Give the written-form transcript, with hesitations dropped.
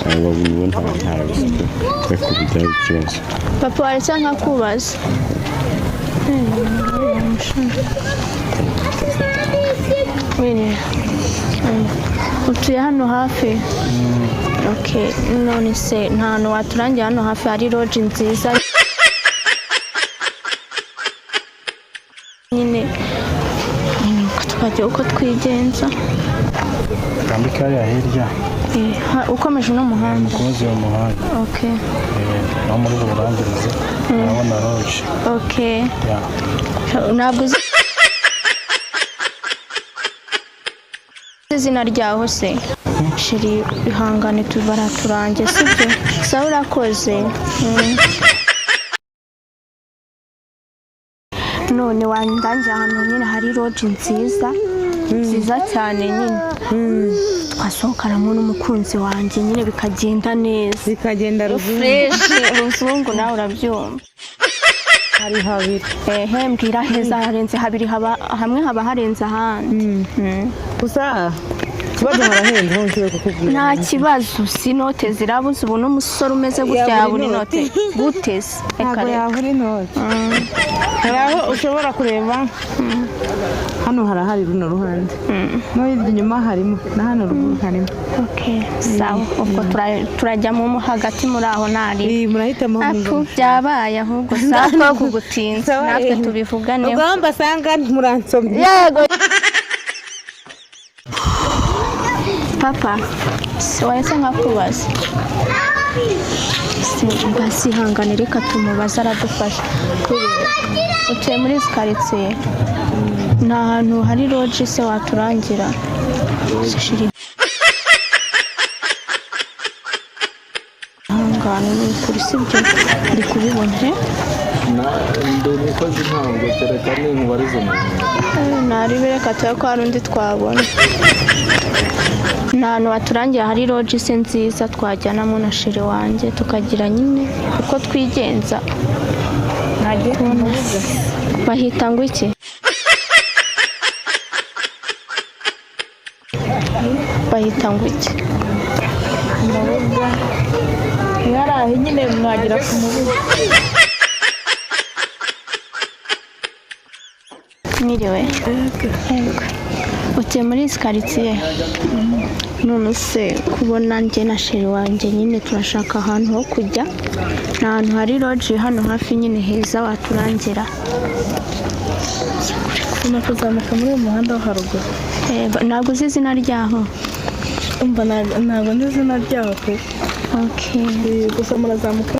cyangwa ubuntu ntabizi reka bijyaho ikibazo. Papa waretse nkakubaza. Utuye hano hafi? Okay, none se nta hantu waturangira hano hafi hari lodge nziza nyine tukajya uko twigenza. Kambika ya hirya. Ukomeje no muhanda. Ukomeje mu muhanda. Okay. No muri burangirize. Urabona lodge. Okay. Yeah. Ntabwo izina ryaho se. Shiri ihangane tubaraturange sibyo. Sawa urakoze. None wandangira hano nyine hari lodge nziza cyane nyine. Twasohokanamo n'umukunzi wanjye nyine bikagenda neza. Bikagenda ruzungu nawe urabyumva. Hari habiri. Mbwira heza harenze habiri hamwe haba harenze ahandi. Gusa kibazo harahenze ngiye kukubwira. Nta kibazo sinote zirabuze ubu n'umusore umeze gutya yabura inote gutese. Ntabwo yabura inote. Haraho ushobora kureba hano harahari runo ruhande. No inyuma harimo na hano ruguru harimo. Okay, sawa. Ubwo turajya mu hagati muri aho nari. Murahitamo mu byabaye ahubwo sako kugutinza natwe tubivugane. Ugomba sanga muransomye. Yego. Papa, waretse nkakubaza. Basi hangane reka tumubaza aradufasha. Utuye muri quartier. Nta hantu hari lodge se waturangira. Hangane ni kuri sibyo ndi kubibona Ndi umukozi ntabwo tereka n'umubarizo nari bereka cyo ko hari undi twabona. Nta hantu waturangira hari lodge se nziza twajyanamo na sheri wanjye tukagira nyine uko twigenza. Ntagiye kuvuga. Bahita ngo iki? Bahita ngo iki? Ndavuga yarahe nyine mwagira kumubuza. Miriwe. Utuye muri quartier. None se kubona njye na sheri wanjye nyine turashaka ahantu ho kujya. Nta hantu hari lodge hano hafi nyine heza waturangira. Kuma kuzamuka muri uyu muhanda wo haruguru. Ntabwo uzi izina ryaho. Umva ntabwo nzi izina ryaho pe. Okay. Gusa murazamuka